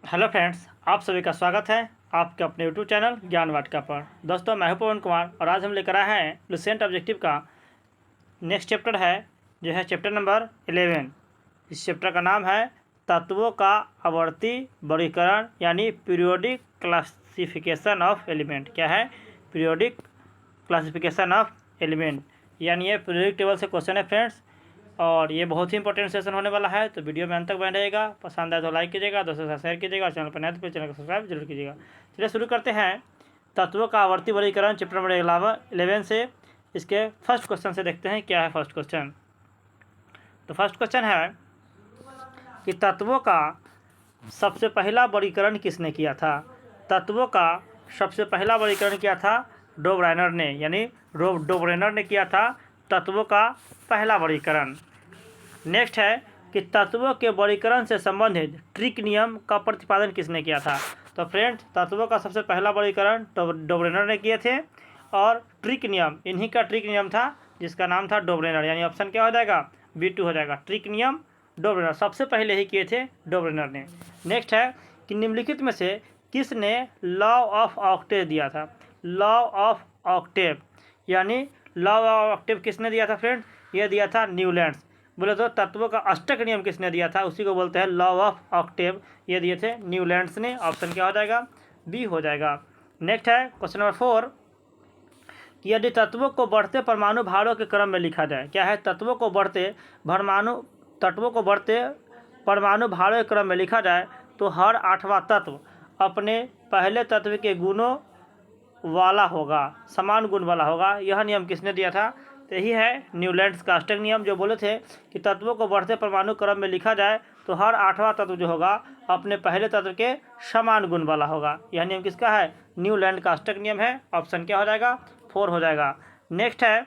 Hello friends, आप सभी का स्वागत है आपके अपने यूट्यूब चैनल ज्ञान वाटिका पर। दोस्तों, मैं हूं पवन कुमार और आज हम लेकर आए हैं लुसेंट ऑब्जेक्टिव का नेक्स्ट चैप्टर है, जो है चैप्टर नंबर 11। इस चैप्टर का नाम है तत्वों का आवर्ती वर्गीकरण यानी पीरियोडिक क्लासिफिकेशन ऑफ एलिमेंट। क्या है? पीरियोडिक क्लासिफिकेशन ऑफ एलिमेंट, यानी ये पीरियोडिक टेबल से क्वेश्चन है फ्रेंड्स। और ये बहुत ही इंपॉर्टेंट सेशन होने वाला है, तो वीडियो में अंत तक बने रहेगा। पसंद आए तो लाइक कीजिएगा, दोस्तों के साथ शेयर कीजिएगा और चैनल पर नए तो चैनल को सब्सक्राइब जरूर कीजिएगा। चलिए शुरू करते हैं तत्वों का आवर्ती वर्गीकरण चैप्टर नंबर 11 से। इसके फर्स्ट क्वेश्चन से देखते हैं क्या है फर्स्ट क्वेश्चन। तो फर्स्ट क्वेश्चन है कि तत्वों का सबसे पहला वर्गीकरण किसने किया था? तत्वों का सबसे पहला वर्गीकरण किया था डोब्राइनर ने, यानी डोब्राइनर ने किया था तत्वों का पहला वर्गीकरण। नेक्स्ट है कि तत्वों के वर्गीकरण से संबंधित ट्रिक नियम का प्रतिपादन किसने किया था? तो फ्रेंड्स, तत्वों का सबसे पहला वर्गीकरण डोब्रेनर ने किए थे और ट्रिक नियम इन्हीं का ट्रिक नियम था, जिसका नाम था डोब्रेनर, यानी ऑप्शन क्या हो जाएगा? B2 हो जाएगा। ट्रिक नियम डोब्रेनर सबसे पहले ही किए थे डोब्रेनर ने। नेक्स्ट है कि निम्नलिखित में से किसने लॉ ऑफ ऑक्टेव दिया था? लॉ ऑफ ऑक्टेव यानी लॉ ऑफ ऑक्टेव किसने दिया था फ्रेंड्स? ये दिया था न्यूलैंड्स। बोले तो तत्वों का अष्टक नियम किसने दिया था? उसी को बोलते हैं लॉ ऑफ ऑक्टेव। ये दिए थे न्यूलैंड्स ने। ऑप्शन क्या हो जाएगा? बी हो जाएगा। नेक्स्ट है क्वेश्चन नंबर 4 कि यदि तत्वों को बढ़ते परमाणु भारों के क्रम में लिखा जाए। क्या है? तत्वों को बढ़ते परमाणु भारों के क्रम में लिखा जाए तो हर 8वां तत्व अपने पहले तत्व के गुणों वाला होगा, समान गुण वाला होगा। यह नियम किसने दिया था? तो यही है न्यूलैंड्स का अष्टक नियम, जो बोले थे कि तत्वों को बढ़ते परमाणु क्रम में लिखा जाए तो हर 8वां तत्व जो होगा अपने पहले तत्व के समान गुण वाला होगा। यह नियम किसका है? न्यूलैंड का अष्टक नियम है। ऑप्शन क्या हो जाएगा? 4 हो जाएगा। नेक्स्ट है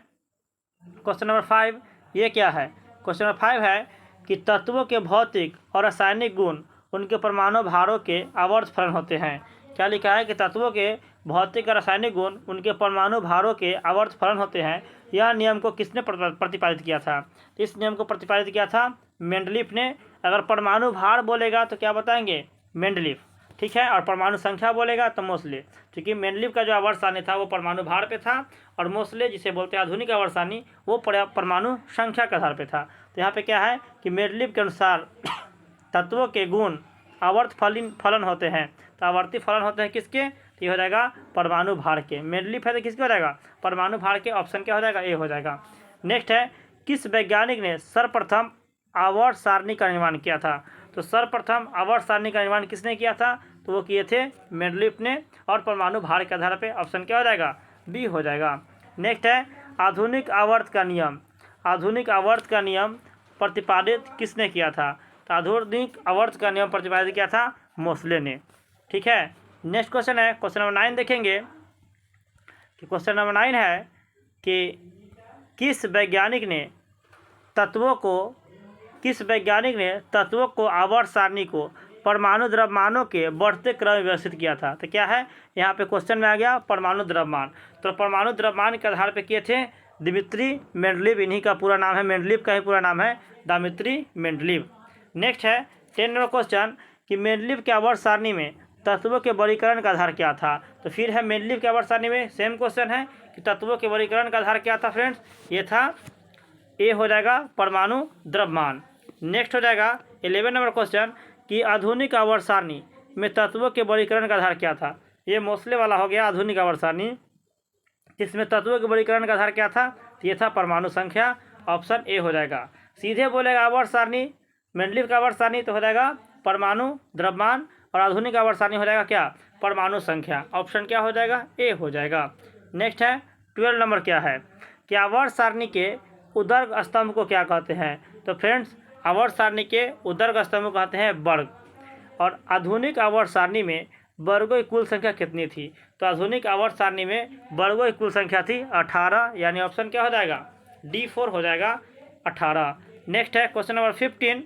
क्वेश्चन नंबर 5। ये क्या है? क्वेश्चन नंबर 5 है कि तत्वों के भौतिक और रासायनिक गुण उनके परमाणु भारों के आवर्त फलन होते हैं। क्या लिखा है? कि तत्वों के भौतिक और रासायनिक गुण उनके परमाणु भारों के आवर्त फलन होते हैं। यह नियम को किसने प्रतिपादित किया था? इस नियम को प्रतिपादित किया था मेंडलीफ ने। अगर परमाणु भार बोलेगा तो क्या बताएंगे? मेंडलीफ, ठीक है। और परमाणु संख्या बोलेगा तो मोसले, क्योंकि मेंडलीफ का जो आवर्त सारणी था वो परमाणु भार पे था, और मोसले जिसे बोलते हैं आधुनिक आवर्त सारणी वो परमाणु संख्या के आधार पे था। तो यहाँ पे क्या है कि मेंडलीफ के अनुसार तत्वों के गुण आवर्त फलन होते हैं। तो आवर्ती फलन होते हैं किसके? तो ये हो जाएगा परमाणु भार के। मेंडलीफ है तो किसके हो जाएगा? परमाणु भार के। ऑप्शन क्या हो जाएगा? ए हो जाएगा। नेक्स्ट है किस वैज्ञानिक ने सर्वप्रथम आवर्त सारणी का निर्माण किया था? तो सर्वप्रथम आवर्त सारणी का निर्माण किसने किया था? तो वो किए थे मेंडलीफ ने, और परमाणु भार के आधार पे। ऑप्शन क्या हो जाएगा? बी हो जाएगा। नेक्स्ट है आधुनिक आवर्त का नियम। आधुनिक आवर्त का नियम प्रतिपादित किसने किया था? तो आधुनिक आवर्त का नियम प्रतिपादित किया था मोसले ने, ठीक है। नेक्स्ट क्वेश्चन है क्वेश्चन नंबर 9 देखेंगे कि क्वेश्चन नंबर 9 है कि किस वैज्ञानिक ने तत्वों को आवर्त सारणी को परमाणु द्रव्यमानों के बढ़ते क्रम में व्यवस्थित किया था? तो क्या है यहाँ पे क्वेश्चन में आ गया परमाणु द्रव्यमान। तो परमाणु द्रव्यमान के आधार पे किए थे दिमित्री मेंडलीव। इन्हीं का पूरा नाम है, मेंडलीव का ही पूरा नाम है दिमित्री मेंडलीव। नेक्स्ट है 10 नंबर क्वेश्चन कि मेंडलीव के आवर्त सारणी में तत्वों के वर्गीकरण का आधार क्या था? तो फिर है मेंडलीव के आवर्त सारणी में सेम क्वेश्चन है कि तत्वों के वर्गीकरण का आधार क्या था फ्रेंड्स? ये था ए हो जाएगा परमाणु द्रव्यमान। नेक्स्ट हो जाएगा 11 नंबर क्वेश्चन कि आधुनिक आवर्त सारणी में तत्वों के वर्गीकरण का आधार क्या था? ये मोसले वाला हो गया आधुनिक आवर्त सारणी, जिसमें तत्वों के वर्गीकरण का आधार क्या था? तो ये था परमाणु संख्या। ऑप्शन ए हो जाएगा। सीधे बोलेगा आवर्त सारणी मेंडलीव का आवर्त सारणी तो हो जाएगा परमाणु द्रव्यमान, और आधुनिक आवर्त सारणी हो जाएगा क्या? परमाणु संख्या। ऑप्शन क्या हो जाएगा? ए हो जाएगा। नेक्स्ट है 12 नंबर क्या है कि आवर्त सारणी के उदर्ग स्तंभ को क्या कहते हैं? तो फ्रेंड्स, आवर्त सारणी के उदर्ग स्तंभ को कहते हैं वर्ग। और आधुनिक आवर्त सारणी में वर्गों की कुल संख्या कितनी थी? तो आधुनिक आवर्त सारणी में वर्गों की कुल संख्या थी 18, यानी ऑप्शन क्या हो जाएगा? D4 हो जाएगा 18। नेक्स्ट है क्वेश्चन नंबर 15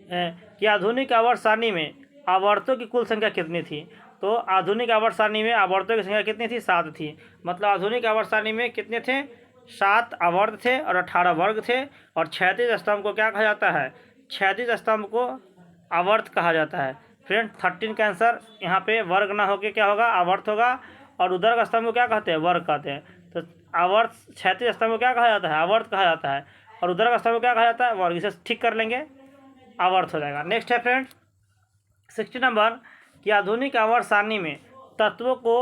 कि आधुनिक आवर्त सारणी में आवर्तों की कुल संख्या कितनी थी? तो आधुनिक आवर्त सारणी में आवर्तों की संख्या कितनी थी? 7 थी। मतलब आधुनिक आवर्त सारणी में कितने थे? 7 आवर्त थे और 18 वर्ग थे। और क्षैतिज स्तंभ को क्या कहा जाता है? क्षैतिज स्तंभ को आवर्त कहा जाता है। फ्रेंड 13 का आंसर यहाँ पे वर्ग ना होके क्या होगा, आवर्त होगा। और उदर्ग स्तंभ को क्या कहते हैं, वर्ग कहते हैं। तो आवर्त क्षैतिज स्तंभ को क्या कहा जाता है, आवर्त कहा जाता है। और उदर्ग स्तंभ को क्या कहा जाता है, वर्ग। इसे ठीक कर लेंगे, आवर्त हो जाएगा। नेक्स्ट है फ्रेंड 60 नंबर कि आधुनिक आवर्त सारणी में तत्वों को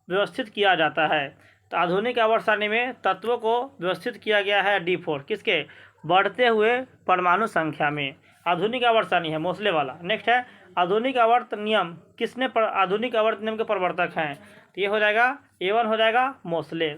व्यवस्थित किया जाता है। तो आधुनिक आवर्त सारणी में तत्वों को व्यवस्थित किया गया है D4 किसके, बढ़ते हुए परमाणु संख्या में। आधुनिक आवर्त सारणी है मोस्ले वाला। नेक्स्ट है आधुनिक आवर्त नियम किसने आधुनिक आवर्त नियम के प्रवर्तक हैं। तो ये हो जाएगा A1 हो जाएगा मोस्ले।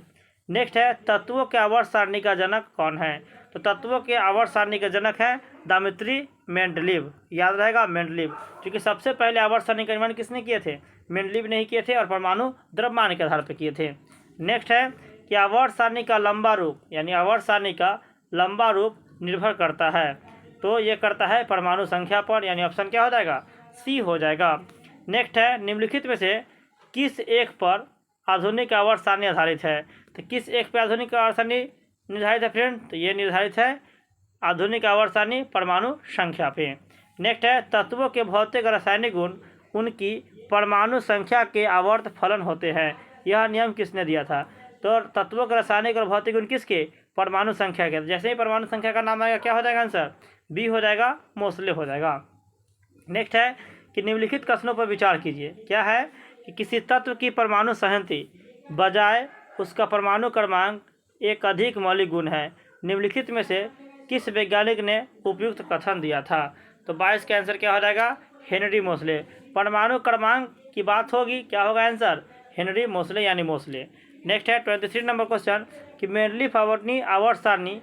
नेक्स्ट है तत्वों के आवर्त सारणी का जनक कौन है। तो तत्वों के आवर्त सारणी का जनक है दामित्री मेंडलीव। याद रहेगा मेंडलीव, क्योंकि सबसे पहले आवर्त सारणी का निर्माण किसने किए थे, मेंडलीव नहीं किए थे, और परमाणु द्रव्यमान के आधार पर किए थे। नेक्स्ट है कि आवर्त सारणी का लंबा रूप, यानी आवर्त सारणी का लंबा रूप निर्भर करता है। तो ये करता है परमाणु संख्या पर, यानी ऑप्शन क्या हो जाएगा, सी हो जाएगा। नेक्स्ट है निम्नलिखित में से किस एक पर आधुनिक आवर्त सारणी आधारित है। तो किस एक पर आधुनिक आवर्त सारणी निर्धारित है फ्रेंड, तो ये निर्धारित है आधुनिक आवर्त सारणी परमाणु संख्या पे। नेक्स्ट है तत्वों के भौतिक और रासायनिक गुण उनकी परमाणु संख्या के आवर्त फलन होते हैं। यह नियम किसने दिया था। तो तत्वों के रासायनिक और भौतिक गुण किसके, परमाणु संख्या के। जैसे ही परमाणु संख्या का नाम आएगा क्या हो जाएगा आंसर, बी हो जाएगा, मोस्ले हो जाएगा। नेक्स्ट है कि निम्नलिखित कथनों पर विचार कीजिए। क्या है कि किसी तत्व की परमाणु संहति बजाय उसका परमाणु क्रमांक एक अधिक मौलिक गुण है। निम्नलिखित में से किस वैज्ञानिक ने उपयुक्त कथन दिया था। तो 22 का आंसर क्या हो जाएगा, हेनरी मोस्ले। परमाणु क्रमांक की बात होगी, क्या होगा आंसर, हेनरी मोस्ले यानी मोस्ले। नेक्स्ट है 23 नंबर क्वेश्चन कि मेंडलीव अपनी आवर्त सारणी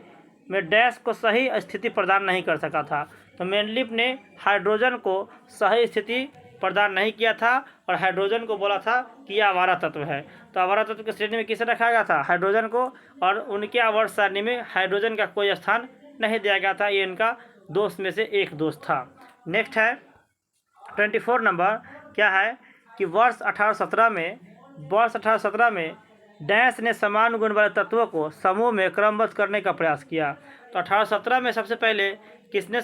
में डैश को सही स्थिति प्रदान नहीं कर सका था। तो मेंडलीव ने हाइड्रोजन को सही स्थिति प्रदान नहीं किया था, और हाइड्रोजन को बोला था कि यह आवारा तत्व है। तो आवारा तत्व की श्रेणी में किसे रखा गया था, हाइड्रोजन को, और उनके आवर्त सारणी में हाइड्रोजन का कोई स्थान नहीं दिया गया था। ये इनका दोस्त में से एक दोस्त था। नेक्स्ट है 24 नंबर क्या है कि वर्ष 1817 में डैश ने समान गुण वाले तत्वों को समूह में क्रमबद्ध करने का प्रयास किया। तो 1817 में सबसे पहले किसने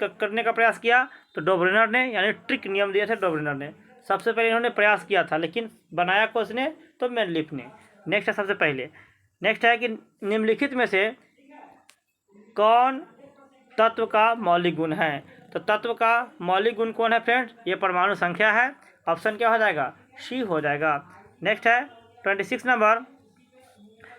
करने का प्रयास किया, तो डोब्रेनर ने, यानी ट्रिक नियम दिए थे डोब्रेनर ने। सबसे पहले इन्होंने प्रयास किया था, लेकिन बनाया को उसने, तो मेंडलीव ने। नेक्स्ट है सबसे पहले, नेक्स्ट है कि निम्नलिखित में से कौन तत्व का मौलिक गुण है। तो तत्व का मौलिक गुण कौन है फ्रेंड्स, ये परमाणु संख्या है। ऑप्शन क्या हो जाएगा, सी हो जाएगा। नेक्स्ट है 26 नंबर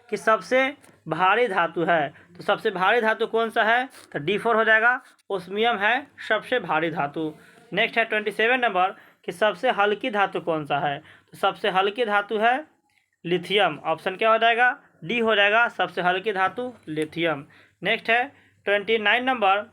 कि सबसे भारी धातु है। तो सबसे भारी धातु कौन सा है, तो D4 हो जाएगा, ओस्मियम है सबसे भारी धातु। नेक्स्ट है 27 नंबर कि सबसे हल्की धातु कौन सा है। तो सबसे हल्की धातु है लिथियम। ऑप्शन क्या हो जाएगा, डी हो जाएगा, सबसे हल्की धातु लिथियम। नेक्स्ट है 29 नंबर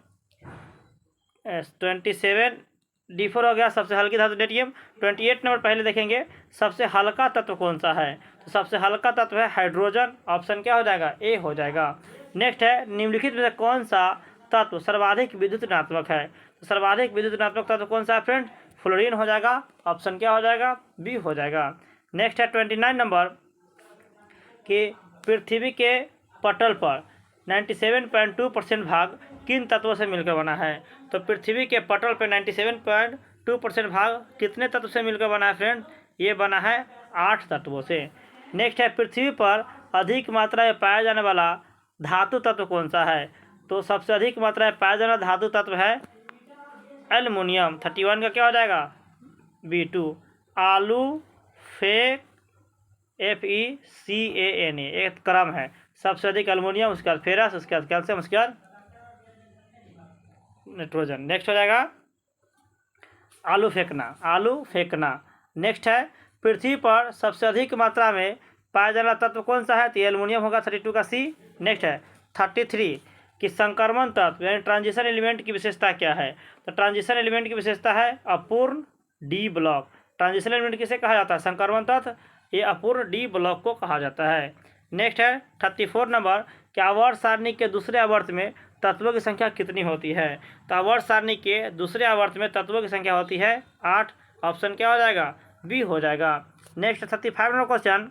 27 D4 हो गया, सबसे हल्की धातु डेटियम। 28 नंबर पहले देखेंगे सबसे हल्का तत्व कौन सा है। तो सबसे हल्का तत्व है हाइड्रोजन। ऑप्शन क्या हो जाएगा, ए हो जाएगा। नेक्स्ट है निम्नलिखित में से कौन सा तत्व सर्वाधिक विद्युत ऋणात्मक है। तो सर्वाधिक विद्युत ऋणात्मक तत्व कौन सा है फ्रेंड, फ्लोरीन हो जाएगा। ऑप्शन क्या हो जाएगा, बी हो जाएगा। नेक्स्ट है 29 नंबर कि पृथ्वी के पटल पर 97.2% भाग किन तत्वों से मिलकर बना है। तो पृथ्वी के पटल पर 97.2% भाग कितने तत्व से मिलकर बना है फ्रेंड, ये बना है 8 तत्वों से। नेक्स्ट है पृथ्वी पर अधिक मात्रा में पाया जाने वाला धातु तत्व कौन सा है। तो सबसे अधिक मात्रा में पाया जाने वाला धातु तत्व है एल्युमिनियम। 31 का क्या हो जाएगा, B2। आलू फेक FeCANA एक क्रम है। सबसे अधिक एल्युमिनियम, उसके बाद फेरस, उसके बाद कैल्शियम, उसके बाद नाइट्रोजन। नेक्स्ट हो जाएगा आलू फेंकना। नेक्स्ट है पृथ्वी पर सबसे अधिक मात्रा में पाया जाने वाला तत्व कौन सा है, तो एल्युमिनियम होगा, 32 का C। नेक्स्ट है 33 कि संक्रमण तत्व यानी ट्रांजिशन एलिमेंट की विशेषता क्या है। तो ट्रांजिशन एलिमेंट की विशेषता है अपूर्ण D ब्लॉक। ट्रांजिशन एलिमेंट किसे कहा जाता है, संक्रमण तत्व, ये अपूर्ण D ब्लॉक को कहा जाता है। नेक्स्ट है 34 नंबर कि आवर्त सारणी के दूसरे आवर्त में तत्वों की संख्या कितनी होती है। तो आवर्त सारणी के दूसरे आवर्त में तत्वों की संख्या होती है 8। ऑप्शन क्या हो जाएगा, बी हो जाएगा। नेक्स्ट 35 नंबर क्वेश्चन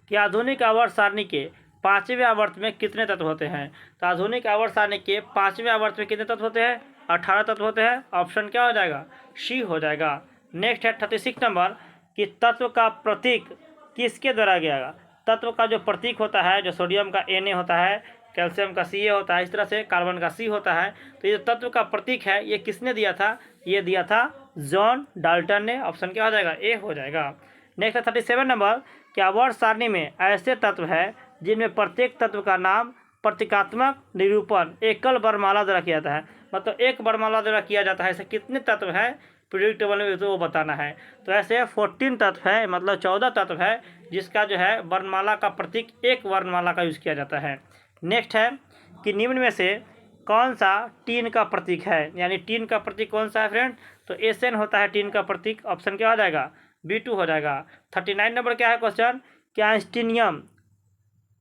कि आधुनिक आवर्त सारणी के 5वें आवर्त में कितने तत्व होते हैं। तो आधुनिक आवर्त सारणी के 5वें आवर्त में कितने तत्व होते हैं, 18 तत्व होते हैं। ऑप्शन क्या हो जाएगा? सी हो जाएगा। नेक्स्ट है 36 नंबर कि तत्व का प्रतीक किसके द्वारा दिया गया? तत्व का जो प्रतीक होता है, जो सोडियम का Na होता है, कैल्शियम का Ca होता है, इस तरह से कार्बन का C होता है, तो ये तत्व का प्रतीक है, ये किसने दिया था? ये दिया था जॉन डाल्टन ने। ऑप्शन क्या हो जाएगा? ए हो जाएगा। नेक्स्ट है 37 नंबर कि आवर्त सारणी में ऐसे तत्व है जिनमें प्रत्येक तत्व का नाम प्रतीकात्मक निरूपण एकल वर्णमाला द्वारा किया जाता है। मतलब एक वर्णमाला द्वारा किया जाता है। ऐसे कितने तत्व है पीरियोडिक टेबल में, तो वो बताना है। तो ऐसे 14 तत्व है, मतलब 14 तत्व है जिसका जो है वर्णमाला का प्रतीक एक वर्णमाला का यूज़ किया जाता है। नेक्स्ट है कि निम्न में से कौन सा टीन का प्रतीक है? यानी टीन का प्रतीक कौन सा है फ्रेंड? तो एसएन होता है टीन का प्रतीक। ऑप्शन क्या हो जाएगा? B2 हो जाएगा। 39 नंबर क्या है क्वेश्चन? क्या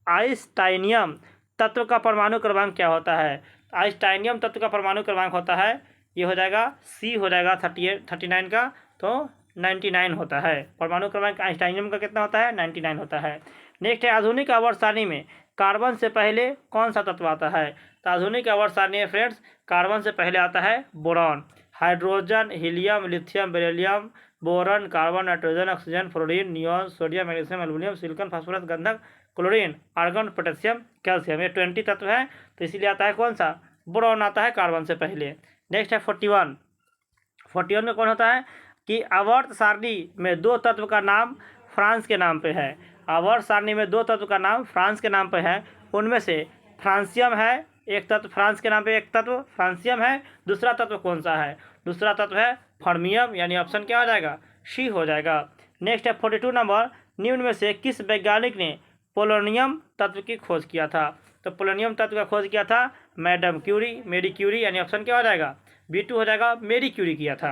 आइंस्टाइनियम तत्व का परमाणु क्रमांक क्या होता है? आइंस्टाइनियम तत्व का परमाणु क्रमांक होता है, ये हो जाएगा सी हो जाएगा 39 का, तो 99 होता है। परमाणु क्रमांक आइंस्टाइनियम का कितना होता है? 99 होता है। नेक्स्ट है आधुनिक आवर्त सारणी में कार्बन से पहले कौन सा तत्व आता है? तो आधुनिक आवर्त सारणी में फ्रेंड्स कार्बन से पहले आता है boron, hydrogen, helium, lithium, beryllium, boron, carbon, nitrogen, oxygen, fluorine, neon, sodium, magnesium, aluminium, silicon, phosphorus, गंधक, क्लोरीन, आर्गन, पोटेशियम, कैल्शियम। ये 20 तत्व है, तो इसीलिए आता है कौन सा? बोरॉन आता है कार्बन से पहले। नेक्स्ट है 41 में कौन होता है कि आवर्त सारणी में दो तत्व का नाम फ्रांस के नाम पे है। आवर्त सारणी में दो तत्व का नाम फ्रांस के नाम पे है। उनमें से फ्रांसियम है एक तत्व, फ्रांस के नाम पे एक तत्व फ्रांसियम है। दूसरा तत्व कौन सा है? दूसरा तत्व है फर्मियम, यानी ऑप्शन क्या हो जाएगा? सी हो जाएगा। नेक्स्ट है 42 नंबर, निम्न में से किस वैज्ञानिक ने पोलोनियम तत्व की खोज किया था? तो पोलोनियम तत्व का खोज किया था मैडम क्यूरी, मेरी क्यूरी, यानी ऑप्शन क्या हो जाएगा? B2 हो जाएगा, मेरी क्यूरी किया था।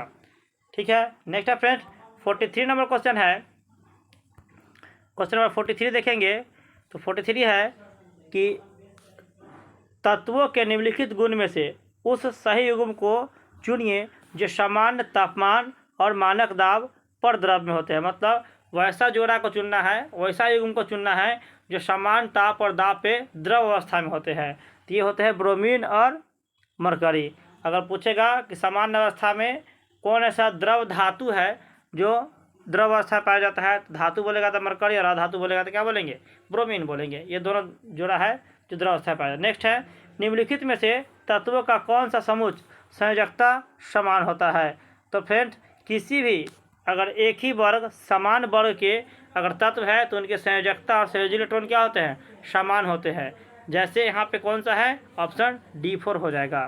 ठीक है। नेक्स्ट है फ्रेंड्स 43 नंबर क्वेश्चन है। क्वेश्चन नंबर 43 देखेंगे तो 43 है कि तत्वों के निम्नलिखित गुण में से उस सही युग्म को चुनिए जो सामान्य तापमान और मानक दाब पर द्रव में होते हैं। मतलब वैसा जोड़ा को चुनना है, वैसा युग्म को चुनना है जो समान ताप और दाब पे द्रव अवस्था में होते हैं। तो ये होते हैं ब्रोमीन और मरकरी। अगर पूछेगा कि सामान्य अवस्था में कौन ऐसा द्रव धातु है जो द्रव अवस्था पाया जाता है, तो धातु बोलेगा तो मरकरी, और अधातु बोलेगा तो क्या बोलेंगे? ब्रोमीन बोलेंगे। ये दोनों जोड़ा है जो द्रव अवस्था पाया जाता है। नेक्स्ट है निम्नलिखित में से तत्वों का कौन सा समूह संयोजकता समान होता है? तो फ्रेंड्स किसी भी अगर एक ही वर्ग समान वर्ग के अगर तत्व है तो उनके संयोजकता और संयोजी इलेक्ट्रॉन क्या होते हैं? समान होते हैं। जैसे यहाँ पे कौन सा है? ऑप्शन D4 हो जाएगा।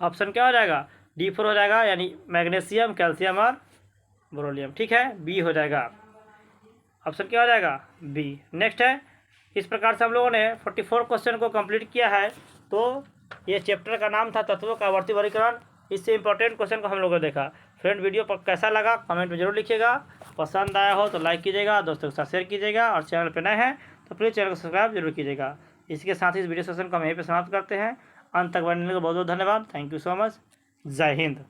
ऑप्शन क्या हो जाएगा? D4 हो जाएगा, यानी मैग्नीशियम, कैल्शियम और बोरोलियम। ठीक है, B हो जाएगा। ऑप्शन क्या हो जाएगा? B। नेक्स्ट है इस प्रकार से हम लोगों ने 44 क्वेश्चन को कंप्लीट किया है। तो ये चैप्टर का नाम था तत्वों का आवर्ती वर्गीकरण। इससे इंपॉर्टेंट क्वेश्चन को हम लोगों ने देखा। फ्रेंड वीडियो पर कैसा लगा कमेंट में जरूर लिखिएगा। पसंद आया हो तो लाइक कीजिएगा, दोस्तों के साथ शेयर कीजिएगा, और चैनल पर नए हैं तो प्लीज़ चैनल को सब्सक्राइब जरूर कीजिएगा। इसके साथ ही इस वीडियो सेशन को हम यहीं पर समाप्त करते हैं। अंत तक बनने के बहुत बहुत धन्यवाद। Thank you so much. जय हिंद।